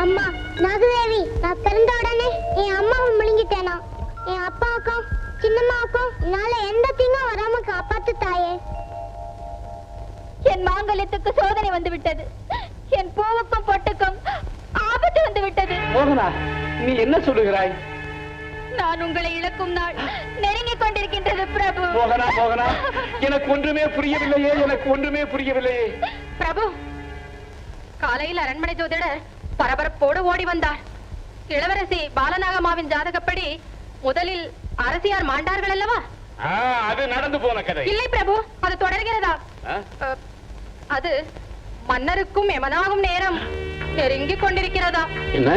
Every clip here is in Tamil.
அம்மா நாகதேவி, நான் பிறந்த உடனே என் அம்மாவை முழுங்கிட்டேனா? என் அப்பாவுக்கும் சின்னம்மாவுக்கும் என்னால எந்த தீங்கும் வராம காப்பாத்து தாயே. என் மாங்கல்யத்துக்கு சோதனை வந்து விட்டது. என் பூவுக்கும் பொட்டுக்கும் ஆபத்து வந்து விட்டது. மோகனா, நீ என்ன சொல்லுகிறாய்? நான் உங்களை இழக்கும் நாள் நெருங்கிக் கொண்டிருக்கின்றது பிரபு. மோகனா, மோகனா, எனக்கு ஒன்றுமே புரியவில்லையே, எனக்கு ஒன்றுமே புரியவில்லையே. பிரபு, காலையில் அரண்மனை ஜோதிடர் பரபரப்போடு ஓடி வந்தார். இளவரசி பாலநாகமாவின் ஜாதகப்படி முதலில் அரசியார் மாண்டார்கள் அல்லவா? அது நடந்து போன கதை. இல்லை பிரபு, அது தொடர்கிறதா? அது மன்னருக்கும் எமனாகும் நேரம் நெருங்கிக் கொண்டிருக்கிறதா? என்ன?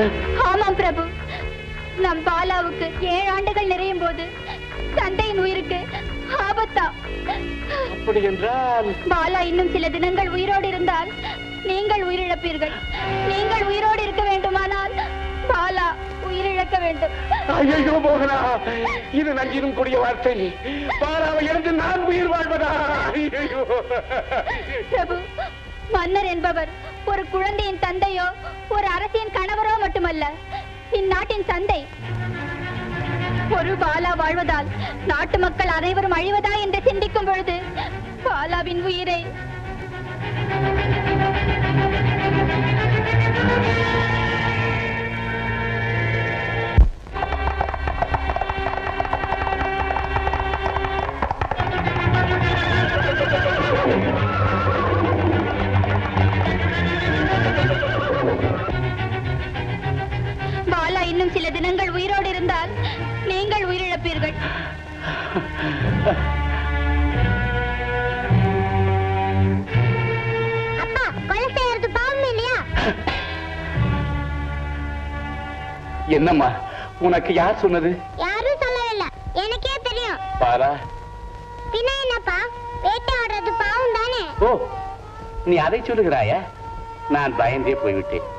ஆமாம் பிரபு, நம் பாலாவுக்கு 7 ஆண்டுகள் நிறையும் போது தந்தையின் உயிருக்கு ஆபத்தா? அப்படி என்றால் பாலா இன்னும் சில தினங்கள் உயிரோடு இருந்தால் நீங்கள் உயிரிழப்பீர்கள். நீங்கள் உயிரோடு இருக்க வேண்டுமானால் பாலா உயிரிழக்க வேண்டும். ஐயோ மோகனா, இது நஞ்சினும் கூடிய வார்த்தை. பாலாவை இழந்து நான் உயிர் வாழ்வதா? பிரபு, மன்னர் என்பவர் ஒரு குழந்தையின் தந்தையோ ஒரு அரசியின் கணவரோ மட்டுமல்ல, இந்நாட்டின் தந்தை. ஒரு பாலா வாழ்வதால் நாட்டு மக்கள் அனைவரும் அழிவதா என்று சிந்திக்கும் பொழுது பாலாவின் உயிரை பாலா இன்னும் சில தினங்கள் உயிரோடு இருந்தால் நீங்கள் உயிரிழப்பீர்கள். அப்பா, கொலை செய்யறது பாவம் இல்லையா? என்னம்மா, உனக்கு யார் சொன்னது? யாரும் சொல்லவில்லை, எனக்கே தெரியும். பாலா, பின்ன என்னப்பா, வேட்டையாடுறது பாவம் தானே? ஓ, நீ அதை சொல்லுகிறாயா? நான் பயந்தே போய்விட்டேன்.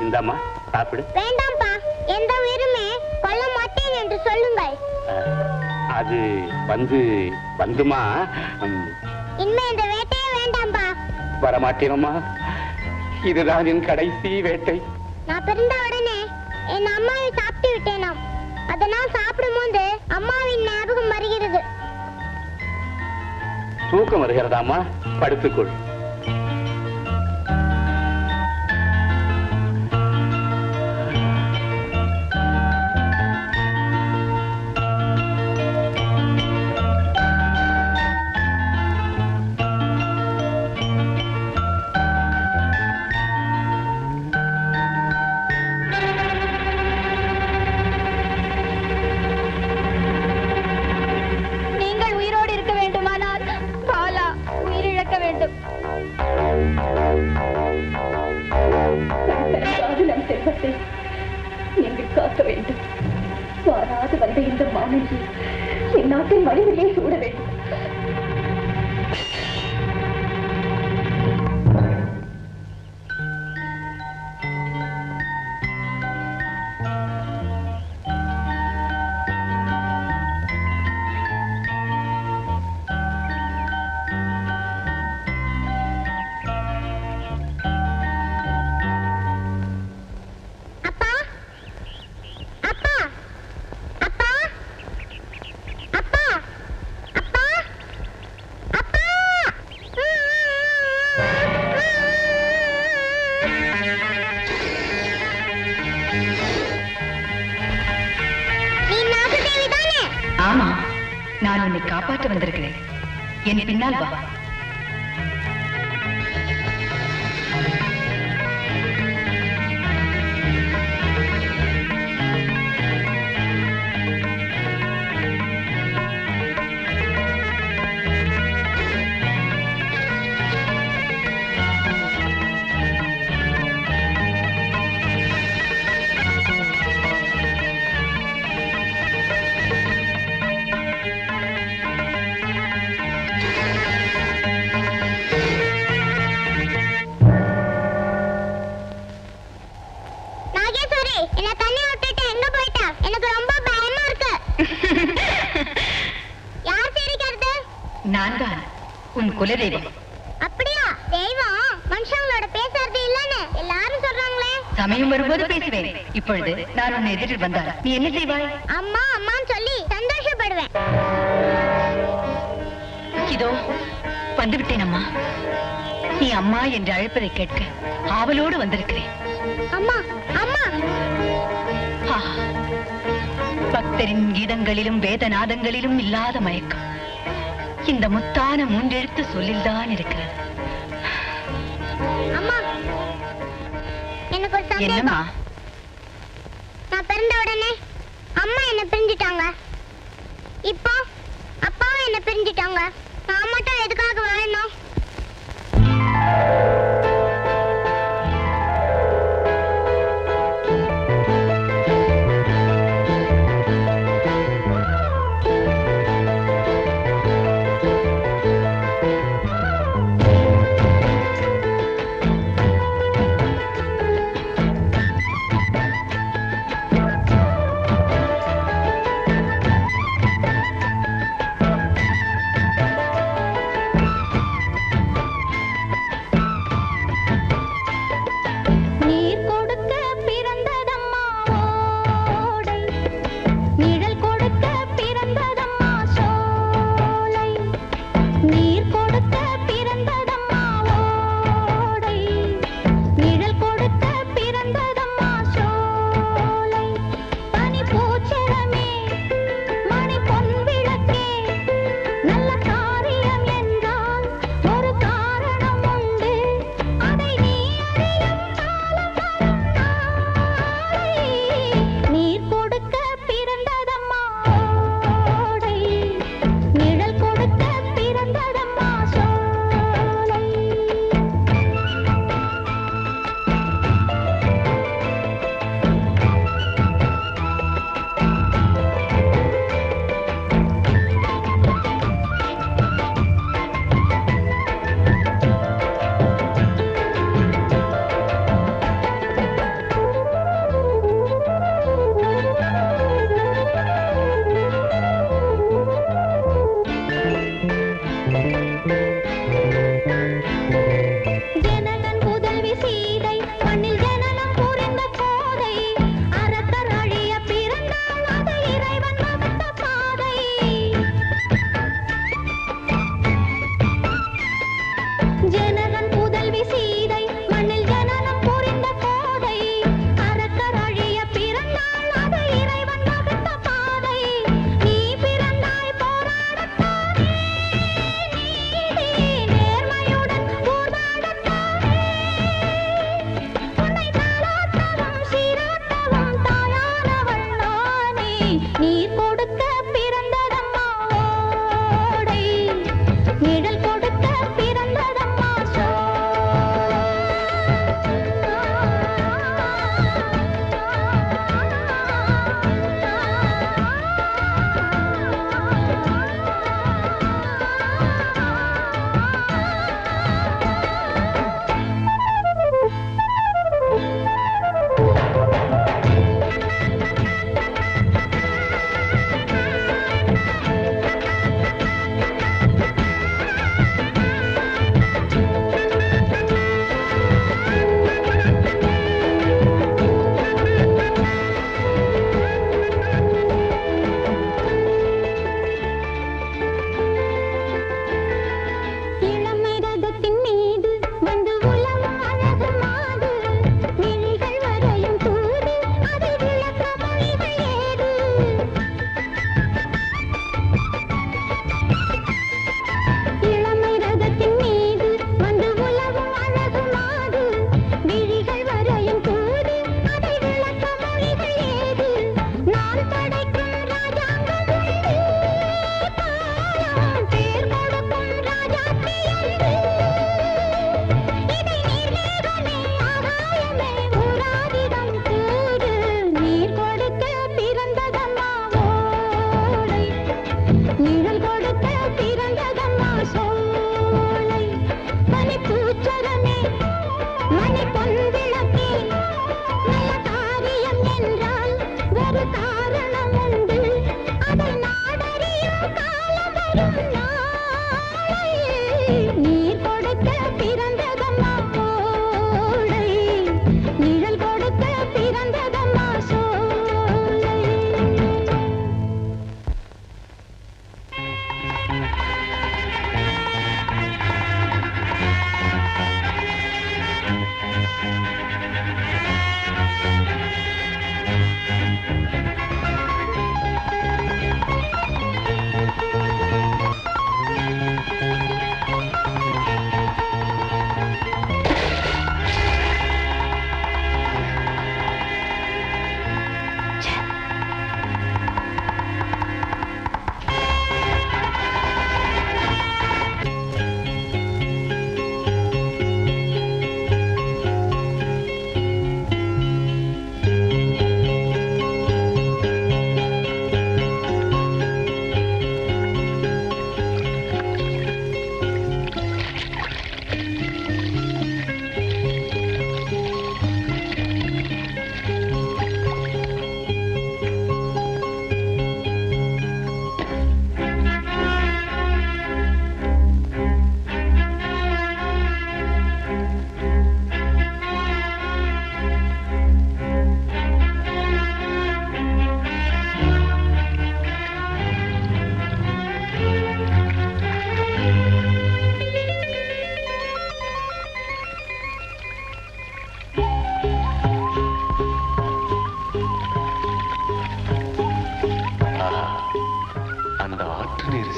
இந்தம்மா சாப்பிடு. வேண்டாம்ப்பா, எந்த உயிருமே கொல்ல மாட்டேன் என்று சொல்லுங்கள். அது வந்துமா இனிமே இந்த வேட்டையே வேண்டாம்பா. வரமாட்டேனம்மா, இதுதான் என் கடைசி வேட்டை. நான் பிறந்த உடனே என் அம்மாவை சாப்பிட்டு விட்டேனாம். அதனால் சாப்பிடும் போது அம்மாவின் ஞாபகம் வருகிறது. தூக்கம் வருகிறதாம்மா? படுத்துக்கொள். நீங்கள் காக்க வேண்டும். வாராது வந்த இந்த மாமனியை என் நாட்டின் வழிவிலே சூட வேண்டும். நான் உன்னை காப்பாற்ற வந்திருக்கிறேன். என் பின்னால் வா. நான் தான் உன் குலதெய்வம். அப்படியா? தெய்வம் மனுஷங்களோட பேசுறது இல்லன்னு எல்லாரும் சொல்றாங்களே. சமயம் வரும்போது பேசுவேன். இப்பொழுது நான் உன்னை எதிரில் வந்தால் நீ என்ன செய்வாய்? அம்மா அம்மான்னு சொல்லி சந்தோஷப்படுவேன். இதோ வந்துவிட்டேன் அம்மா. நீ அம்மா என்று அழைப்பதை கேட்க ஆவலோடு வந்திருக்கிறேன். அம்மா அம்மா. பக்தரின் கீதங்களிலும் வேதநாதங்களிலும் இல்லாத மயக்கம் இந்த முத்தான மூன்றெழுத்து சொல்லில்தான் இருக்கிறது. அம்மா, எனக்கு ஒரு என்னம்மா? சந்தேகம். நான் பிறந்த உடனே அம்மா என்ன பிரிஞ்சிட்டாங்க. இப்போ அப்பாவும் என்ன பிரிஞ்சிட்டாங்க. நான் மட்டும் எதுக்காக வாழணும்?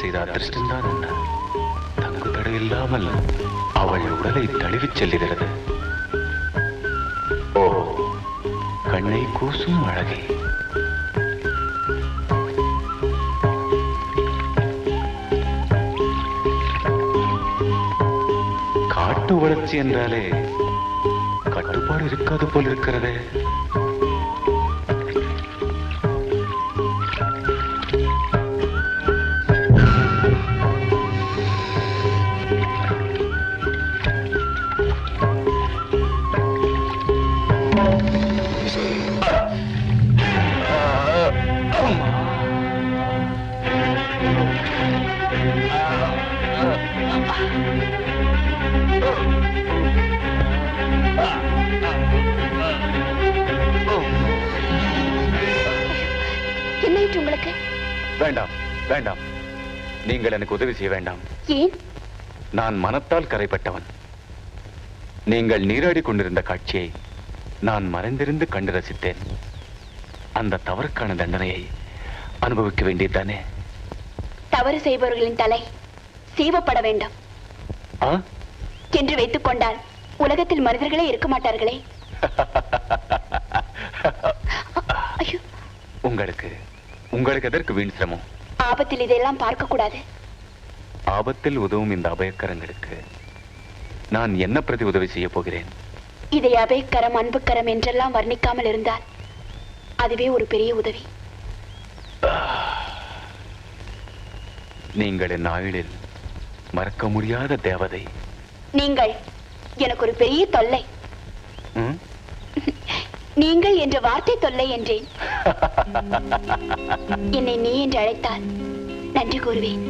செய்த அதிர்ஷ்டம்தான் என்ன? தங்கு தடையில்லாமல் அவள் உடலை தழுவிச் செல்லுகிறது. ஓ, கண்ணை கூசும் அழகே! காட்டு வளர்ச்சி என்றாலே கட்டுப்பாடு இருக்காது போல் இருக்கிறதே. என்னாயிற்று உங்களுக்கு? வேண்டாம் வேண்டாம், நீங்கள் எனக்கு உதவி செய்ய வேண்டாம். ஏன்? நான் மனத்தால் கரைப்பட்டவன். நீங்கள் நீராடி கொண்டிருந்த காட்சியை நான் மறைந்திருந்து கண்டு ரசித்தேன். அந்த தவறுக்கான தண்டனையை அனுபவிக்க வேண்டியதுதானே? தவறு செய்பவர்களின் தலை சீவப்பட வேண்டும் என்று வைத்துக் கொண்டால் உலகத்தில் மனிதர்களே இருக்க மாட்டார்களே. உங்களுக்கு எதற்கு வீண் சிரமம்? ஆபத்தில் இதெல்லாம் பார்க்க கூடாது. ஆபத்தில் உதவும் இந்த அபயக்கரங்களுக்கு நான் என்ன பிரதி உதவி செய்ய போகிறேன்? இதை அபயக்கரம், அன்புக்கரம் என்றெல்லாம் வர்ணிக்காமல் இருந்தால் அதுவே ஒரு பெரிய உதவி. நீங்கள் என் ஆயுளில் மறக்க முடியாத தேவதை. நீங்கள் எனக்கு ஒரு பெரிய தொல்லை. நீங்கள் என்ற வார்த்தை தொல்லை என்றேன். என்னை நீ என்று அழைத்தால் நன்றி கூறுவேன்.